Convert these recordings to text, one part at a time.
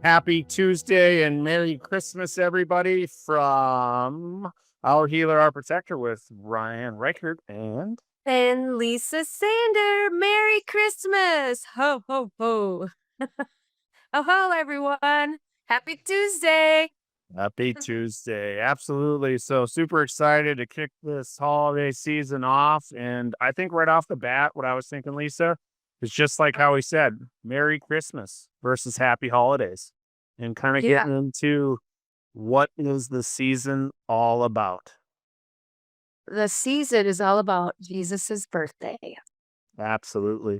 Happy Tuesday and Merry Christmas, everybody, from our healer, our protector, with Ryan Reichert And Lisa Sander, Merry Christmas! Ho, ho, ho. Oh, ho, everyone. Happy Tuesday. Happy Tuesday. Absolutely. So super excited to kick this holiday season off. And I think right off the bat, what I was thinking, Lisa, is just like how we said, Merry Christmas versus Happy Holidays, and kind of Yeah, getting into what is the season all about. the season is all about Jesus's birthday. Absolutely.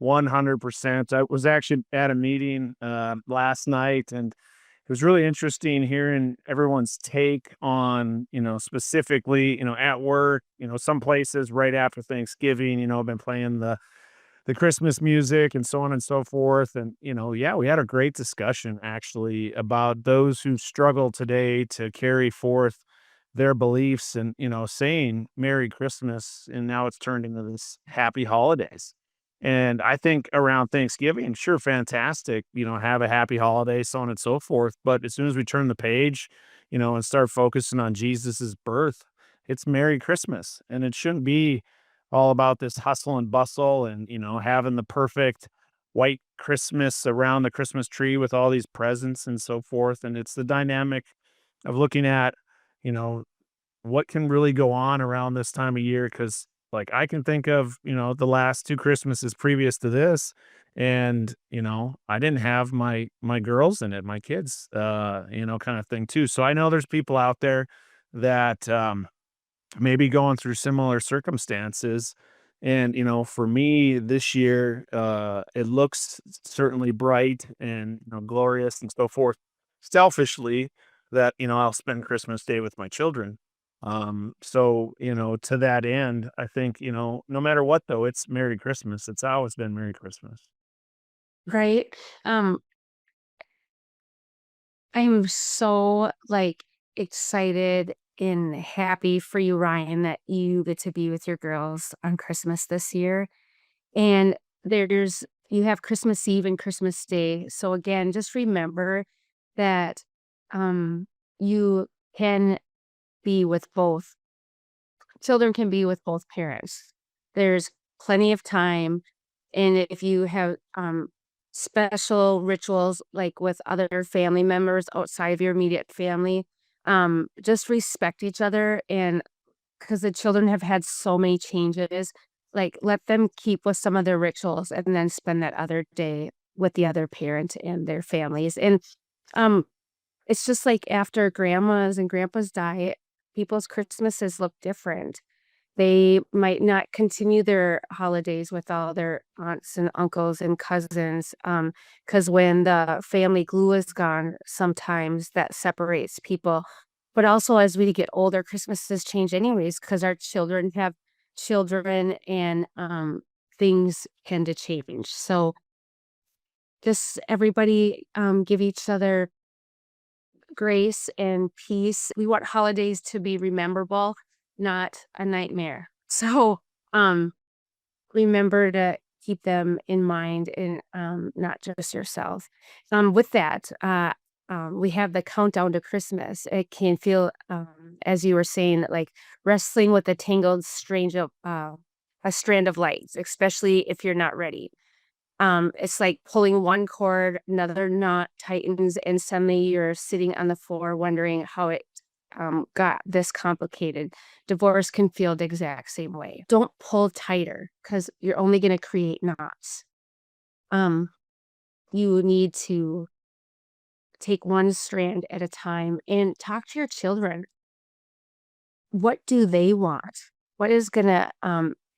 100%. I was actually at a meeting last night, and it was really interesting hearing everyone's take on, specifically, at work, some places right after Thanksgiving, been playing the Christmas music and so on and so forth. And, yeah, we had a great discussion actually about those who struggle today to carry forth their beliefs and, saying Merry Christmas. And now it's turned into this Happy Holidays. And I think around Thanksgiving, sure, fantastic, have a happy holiday, so on and so forth. But as soon as we turn the page, and start focusing on Jesus's birth, it's Merry Christmas. And it shouldn't be all about this hustle and bustle and, having the perfect white Christmas around the Christmas tree with all these presents and so forth. And it's the dynamic of looking at, you know, what can really go on around this time of year. Cause like I can think of, the last two Christmases previous to this. And, I didn't have my girls in it, my kids, kind of thing too. So I know there's people out there that maybe going through similar circumstances. And, for me this year, it looks certainly bright and, glorious and so forth. Selfishly, that, I'll spend Christmas Day with my children. So, to that end, I think, no matter what though, it's Merry Christmas. It's always been Merry Christmas. Right? Um, I'm so excited and happy for you, Ryan, that you get to be with your girls on Christmas this year. And there's you have Christmas Eve and Christmas Day. So again, just remember that um you can be with both children can be with both parents. There's plenty of time. And if you have special rituals like with other family members outside of your immediate family, just respect each other. And because the children have had so many changes, like let them keep with some of their rituals and then spend that other day with the other parent and their families. And um, it's just like after grandmas and grandpas die, people's Christmases look different. They might not continue their holidays with all their aunts and uncles and cousins, because when the family glue is gone, sometimes that separates people. But also as we get older, Christmases change anyways because our children have children and, things tend to change. So just everybody, give each other grace and peace. We want holidays to be rememberable, not a nightmare. So, um, remember to keep them in mind and not just yourself. With that, we have the countdown to Christmas. It can feel, as you were saying, like wrestling with a tangled, a strand of lights, especially if you're not ready. It's like pulling one cord, another knot tightens, and suddenly you're sitting on the floor wondering how it got this complicated. Divorce can feel the exact same way. Don't pull tighter because you're only going to create knots. Um, you need to take one strand at a time and talk to your children. What do they want? What is going to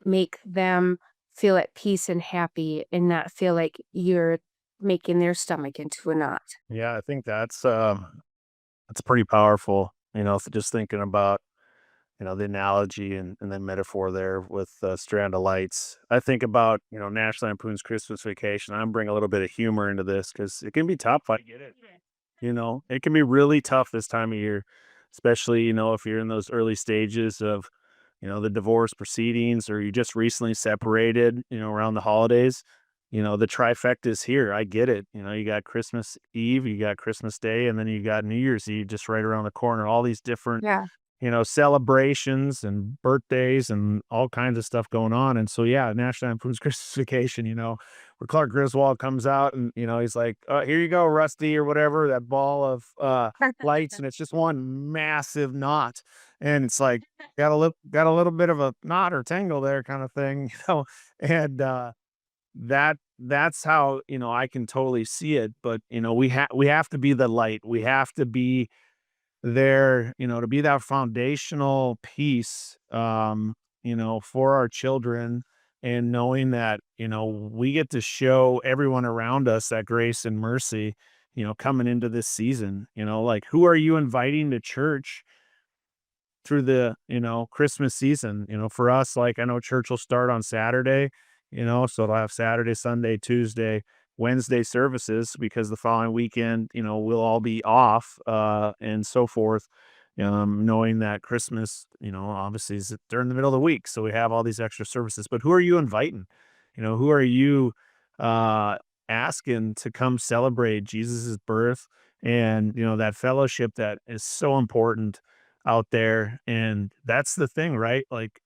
make them feel at peace and happy and not feel like you're making their stomach into a knot? Yeah, I think that's pretty powerful. Just thinking about the analogy and then metaphor there with Strand of Lights. I think about, National Lampoon's Christmas Vacation. I'm bring a little bit of humor into this because it can be tough. I get it. It can be really tough this time of year, especially, if you're in those early stages of, the divorce proceedings or you just recently separated, around the holidays. the trifecta is here. I get it. You got Christmas Eve, you got Christmas Day, and then you got New Year's Eve just right around the corner. All these different Yeah. celebrations and birthdays and all kinds of stuff going on. And so, yeah, National Lampoon's Christmas Vacation, where Clark Griswold comes out and, he's like, here you go, Rusty, or whatever, that ball of lights. And it's just one massive knot. And it's like, got a little bit of a knot or tangle there kind of thing, and that's how, I can totally see it. But, we have to be the light. We have to be there, to be that foundational piece, for our children, and knowing that, we get to show everyone around us that grace and mercy, coming into this season, like who are you inviting to church through the, Christmas season? For us, like I know church will start on Saturday, so they'll have Saturday, Sunday, Tuesday, Wednesday services because the following weekend, we'll all be off, and so forth. Knowing that Christmas, obviously is during the middle of the week. So we have all these extra services. But who are you inviting? Who are you uh asking to come celebrate Jesus's birth, and that fellowship that is so important out there. And that's the thing, right? Like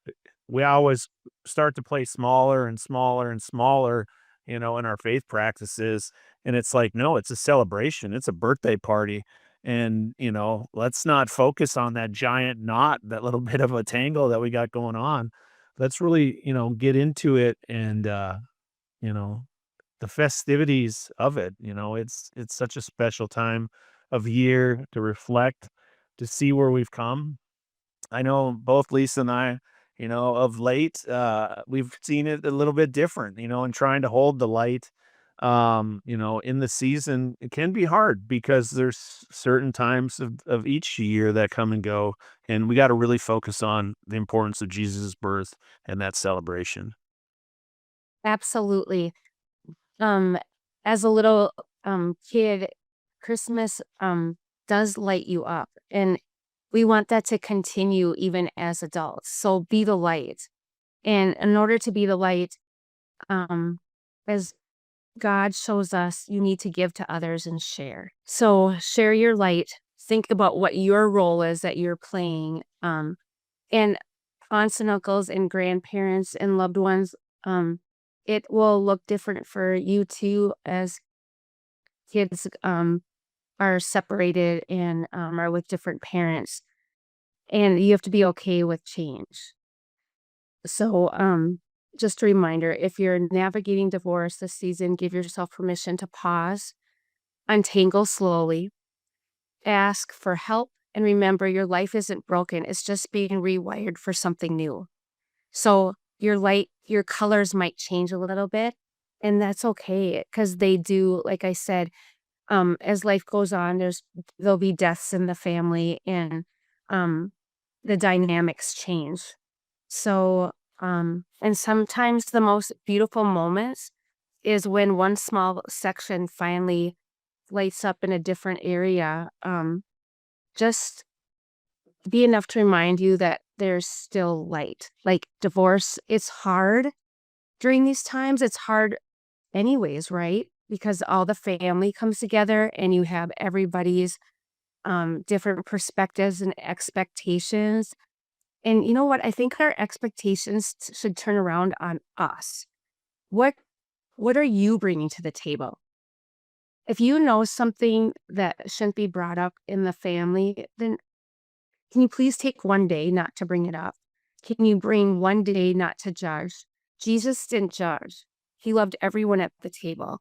we always start to play smaller and smaller and smaller, in our faith practices. And it's like, no, it's a celebration. It's a birthday party. And, let's not focus on that giant knot, that little bit of a tangle that we got going on. Let's really, get into it, and you know, the festivities of it. It's such a special time of year to reflect, to see where we've come. I know both Lisa and I, of late, we've seen it a little bit different, and trying to hold the light, in the season, it can be hard because there's certain times of each year that come and go. And we got to really focus on the importance of Jesus' birth and that celebration. Absolutely. Um, as a little, kid, Christmas, does light you up, and we want that to continue even as adults. So be the light. And in order to be the light, um, as God shows us, you need to give to others and share. So share your light. Think about what your role is that you're playing. And aunts and uncles and grandparents and loved ones, it will look different for you too as kids are separated and are with different parents. And you have to be okay with change. So, just a reminder, if you're navigating divorce this season, give yourself permission to pause, untangle slowly, ask for help, and remember your life isn't broken. It's just being rewired for something new. So your colors might change a little bit, and that's okay because they do, like I said, as life goes on, there'll be deaths in the family, and um, the dynamics change. So, and sometimes the most beautiful moments is when one small section finally lights up in a different area. Just be enough to remind you that there's still light. Like divorce, it's hard during these times. It's hard anyways, right? Because all the family comes together and you have everybody's different perspectives and expectations. And you know what? I think our expectations should turn around on us. What what are you bringing to the table? If you know something that shouldn't be brought up in the family, then can you please take one day not to bring it up? Can you bring one day not to judge? Jesus didn't judge. He loved everyone at the table.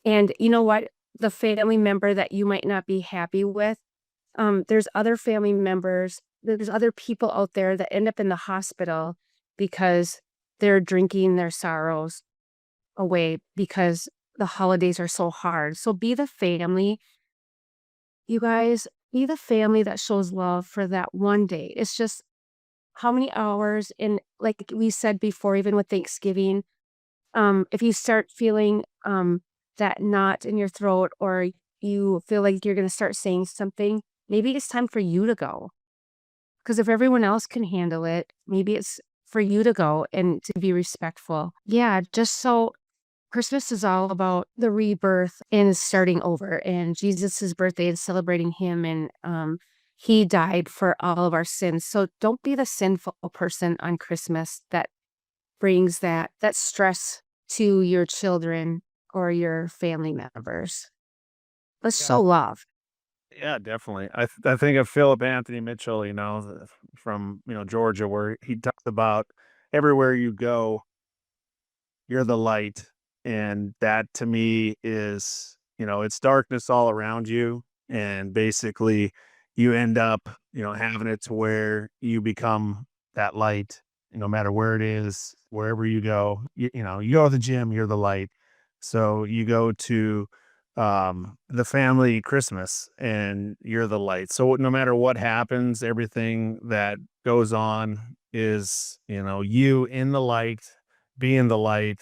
And you know what? The family member that you might not be happy with, there's other family members, there's other people out there that end up in the hospital because they're drinking their sorrows away because the holidays are so hard. So be the family, you guys, be the family that shows love for that one day. It's just how many hours, and like we said before, even with Thanksgiving, if you start feeling that knot in your throat, or you feel like you're going to start saying something, maybe it's time for you to go. Because if everyone else can handle it, maybe it's for you to go and to be respectful. Yeah, just so Christmas is all about the rebirth and starting over, and Jesus's birthday is celebrating him, and, he died for all of our sins, so don't be the sinful person on Christmas that brings that stress to your children or your family members. Let's Yeah. show love. Yeah, definitely. I think of Philip Anthony Mitchell, from, Georgia, where he talks about everywhere you go, you're the light. And that to me is, it's darkness all around you. And basically you end up, having it to where you become that light, no matter where it is, wherever you go. You go to the gym, you're the light. So you go to the family Christmas and you're the light. So no matter what happens, everything that goes on is, you in the light, being the light,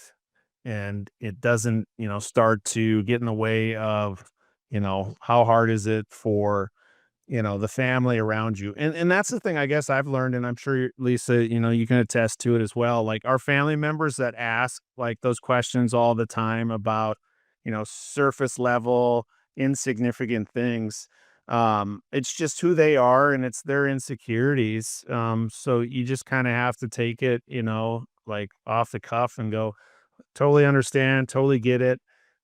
and it doesn't, start to get in the way of, how hard is it for, the family around you. And that's the thing I guess I've learned, and I'm sure Lisa, you can attest to it as well. Like our family members that ask like those questions all the time about, surface level, insignificant things. It's just who they are and it's their insecurities. So you just kind of have to take it, like off the cuff and go, totally understand, totally get it.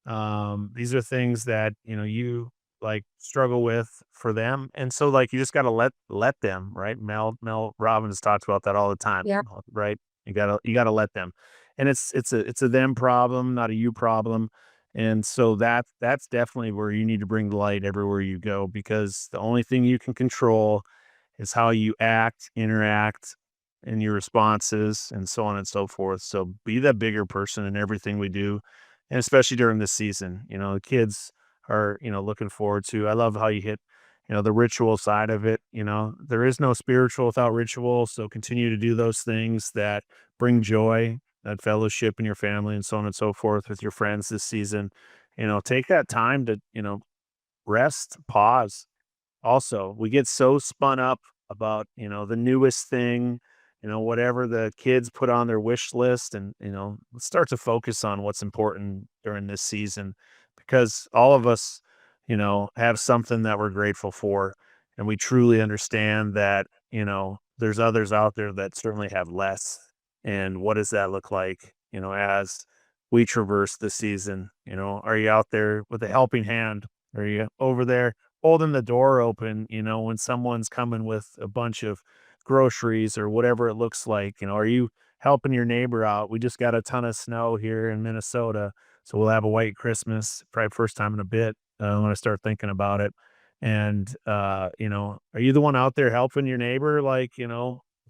These are things that, you like struggle with for them. And so like you just gotta let them, right? Mel Robbins talks about that all the time, Yeah. right? You gotta let them. And it's a them problem, not a you problem. And so that's definitely where you need to bring the light everywhere you go, because the only thing you can control is how you act, interact, and your responses, and so on and so forth. So be that bigger person in everything we do, and especially during this season. The kids are, looking forward to. I love how you hit, the ritual side of it. There is no spiritual without ritual. So continue to do those things that bring joy, that fellowship in your family, and so on and so forth with your friends this season. Take that time to, rest, pause, also, we get so spun up about, the newest thing, whatever the kids put on their wish list, and, let's start to focus on what's important during this season, because all of us, have something that we're grateful for. And we truly understand that, there's others out there that certainly have less. And what does that look like, as we traverse the season? Are you out there with a helping hand? Are you over there holding the door open, when someone's coming with a bunch of groceries or whatever it looks like? Are you helping your neighbor out? We just got a ton of snow here in Minnesota, so we'll have a white Christmas, probably first time in a bit, when I start thinking about it. And, are you the one out there helping your neighbor? Like, you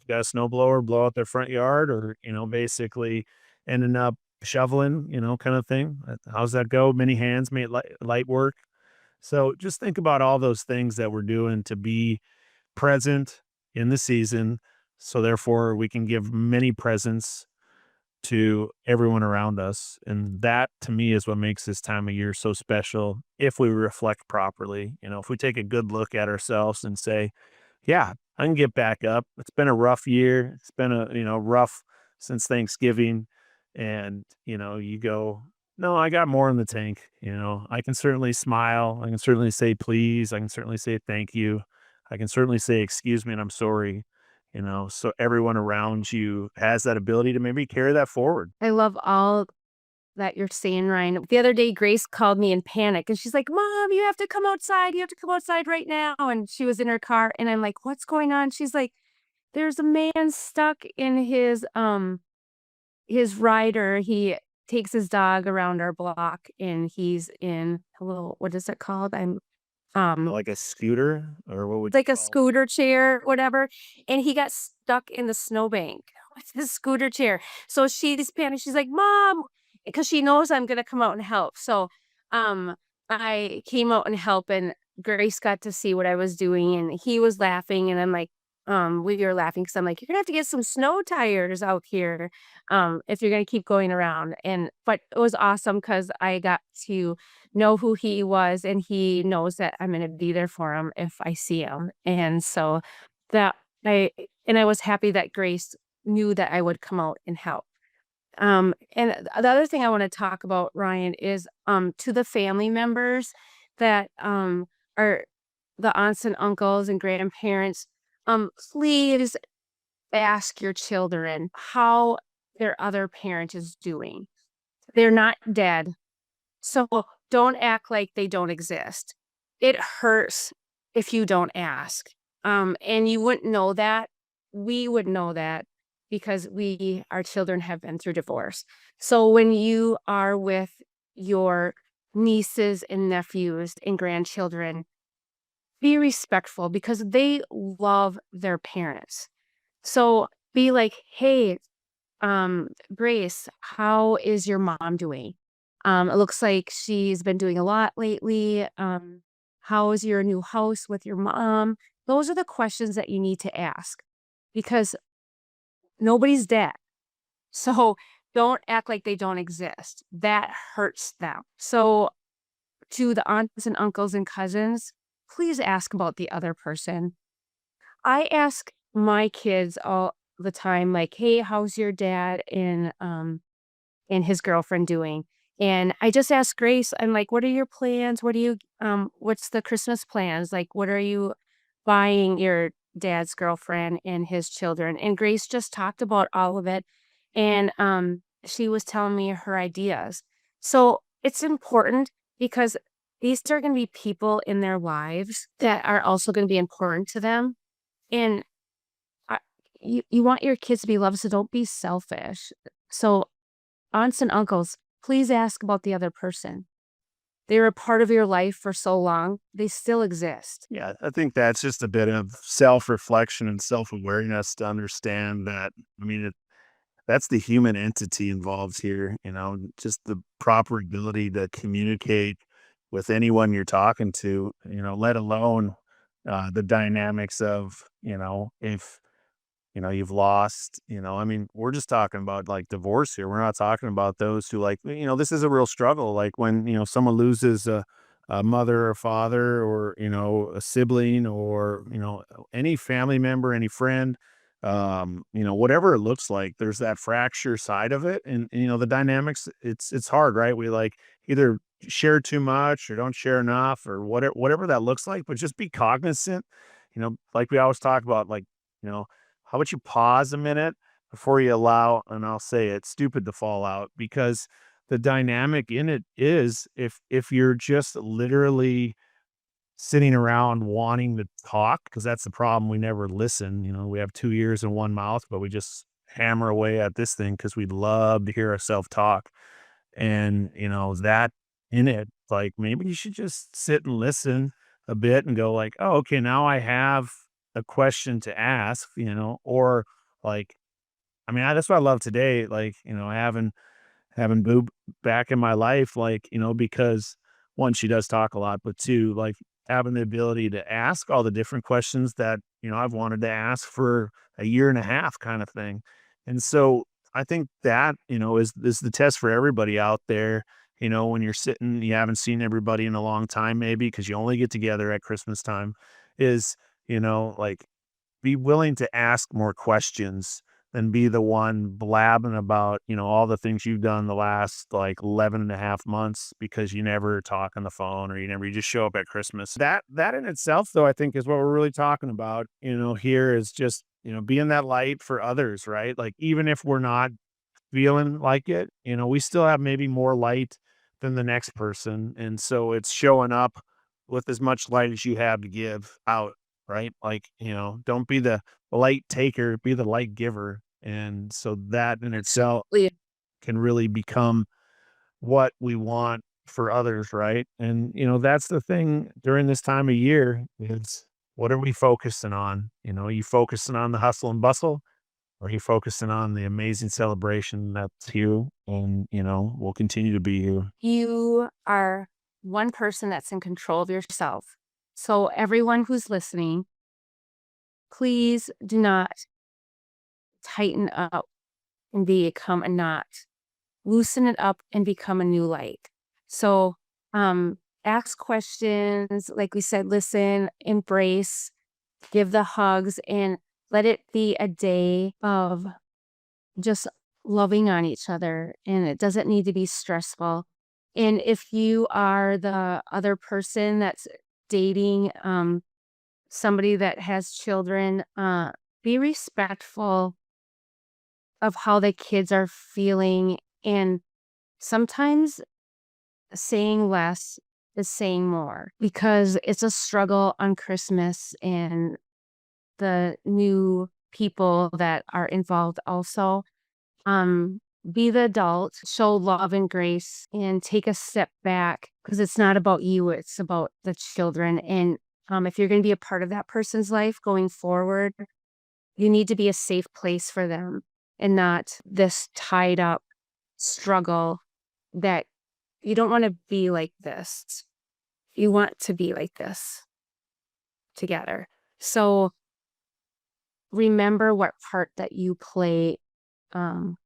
got a snowblower, blow out their front yard, or, basically ending up shoveling, kind of thing. How's that go? Many hands make light work. So just think about all those things that we're doing to be present in the season. So therefore we can give many presents to everyone around us. And that to me is what makes this time of year so special if we reflect properly. If we take a good look at ourselves and say, yeah, I can get back up. It's been a rough year. It's been rough since Thanksgiving. And, you go, no, I got more in the tank. I can certainly smile. I can certainly say please. I can certainly say thank you. I can certainly say excuse me and I'm sorry. So everyone around you has that ability to maybe carry that forward. I love all that you're saying, Ryan. The other day, Grace called me in panic and she's like, "Mom, you have to come outside. You have to come outside right now." And she was in her car and I'm like, "What's going on?" She's like, "There's a man stuck in his rider. He takes his dog around our block and he's in a little, what is it called? Um Like a scooter, or what would you like a call it? scooter chair, whatever, and he got stuck in the snowbank with his scooter chair. So she's panicking, she's like, "Mom," because she knows I'm gonna come out and help. So, I came out and help, and Grace got to see what I was doing, and he was laughing, and I'm like, we were laughing because 'cause I'm like, "You're gonna have to get some snow tires out here, if you're gonna keep going around." But it was awesome because I got to know who he was, and he knows that I'm gonna be there for him if I see him, and so that I and I was happy that Grace knew that I would come out and help. And the other thing I want to talk about, Ryan, is to the family members that are the aunts and uncles and grandparents, please ask your children how their other parent is doing. They're not dead. So don't act like they don't exist. It hurts if you don't ask. And you wouldn't know that. We would know that because our children have been through divorce. So when you are with your nieces and nephews and grandchildren, be respectful because they love their parents. So be like, hey, Grace, how is your mom doing? It looks like she's been doing a lot lately. How is your new house with your mom? Those are the questions that you need to ask because nobody's dead. So don't act like they don't exist. That hurts them. So to the aunts and uncles and cousins, please ask about the other person. I ask my kids all the time, like, hey, how's your dad and his girlfriend doing? And I just asked Grace, I'm like, what are your plans? What's the Christmas plans? Like, what are you buying your dad's girlfriend and his children? And Grace just talked about all of it. And she was telling me her ideas. So it's important because these are going to be people in their lives that are also going to be important to them. And I, you want your kids to be loved, so don't be selfish. So aunts and uncles, please ask about the other person. They were a part of your life for so long. They still exist. Yeah, I think that's just a bit of self-reflection and self-awareness to understand that, I mean, that's the human entity involved here, just the proper ability to communicate with anyone you're talking to, let alone the dynamics of, if you've lost, I mean, we're just talking about like divorce here. We're not talking about those who like, this is a real struggle. Like when, someone loses a mother or father or, a sibling or, any family member, any friend, whatever it looks like, there's that fracture side of it. And the dynamics, it's hard, right? We like either share too much or don't share enough or whatever that looks like, but just be cognizant, like we always talk about, like, you know, how about you pause a minute before you allow, and I'll say it, stupid to fall out because the dynamic in it is if you're just literally sitting around wanting to talk, because that's the problem, we never listen, we have 2 ears and 1 mouth, but we just hammer away at this thing because 'cause we'd love to hear ourselves talk. And, that in it, like, maybe you should just sit and listen a bit and go like, "Oh, okay, now I have a question to ask," or like, I mean, that's what I love today, like, having Boob back in my life, like, because 1, she does talk a lot, but 2, like, having the ability to ask all the different questions that, I've wanted to ask for a year and a half kind of thing. And so I think that, is the test for everybody out there, when you're sitting, you haven't seen everybody in a long time, maybe because you only get together at Christmas time, is, like, be willing to ask more questions than be the one blabbing about, all the things you've done the last like 11 and a half months because you never talk on the phone or you just show up at Christmas. That in itself, though, I think is what we're really talking about, here is just, being that light for others, right? Like, even if we're not feeling like it, we still have maybe more light than the next person. And so it's showing up with as much light as you have to give out, right? Like, don't be the light taker, be the light giver. And so that in itself Absolutely. can really become what we want for others, right? And, that's the thing during this time of year is what are we focusing on? Are you focusing on the hustle and bustle? Or are you focusing on the amazing celebration that's here and, will continue to be here? You are one person that's in control of yourself. So everyone who's listening, please do not tighten up and become a knot. Loosen it up and become a new light. So, ask questions, like we said, listen, embrace, give the hugs, and let it be a day of just loving on each other, and it doesn't need to be stressful. And if you are the other person that's dating somebody that has children, be respectful of how the kids are feeling. And sometimes saying less is saying more, because it's a struggle on Christmas and the new people that are involved also. Um, be the adult, show love and grace, and take a step back, because it's not about you, it's about the children. And if you're going to be a part of that person's life going forward, you need to be a safe place for them and not this tied up struggle that you don't want to be like this. You want to be like this together. So remember what part that you play um,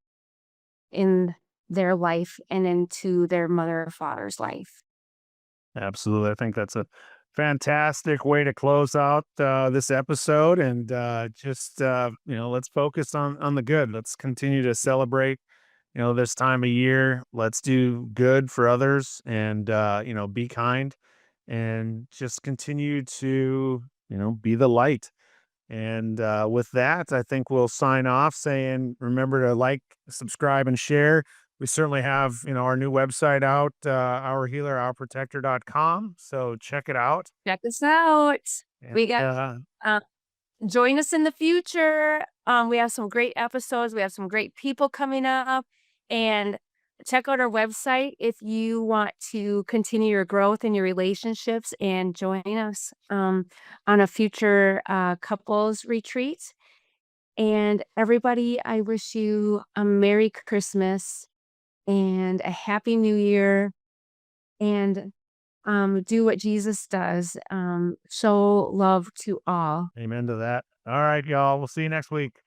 in their life and into their mother or father's life. Absolutely. I think that's a fantastic way to close out this episode. And let's focus on the good. Let's continue to celebrate, this time of year. Let's do good for others and, be kind and just continue to, be the light. And with that, I think we'll sign off saying, remember to like, subscribe, and share. We certainly have, our new website out, ourhealerourprotector.com. So check it out. Check us out. And, We got uh, join us in the future. We have some great episodes. We have some great people coming up, and check out our website if you want to continue your growth in your relationships, and join us on a future couples retreat. And everybody, I wish you a Merry Christmas and a Happy New Year, and do what Jesus does. Show love to all. amen to that. All right, y'all. We'll see you next week.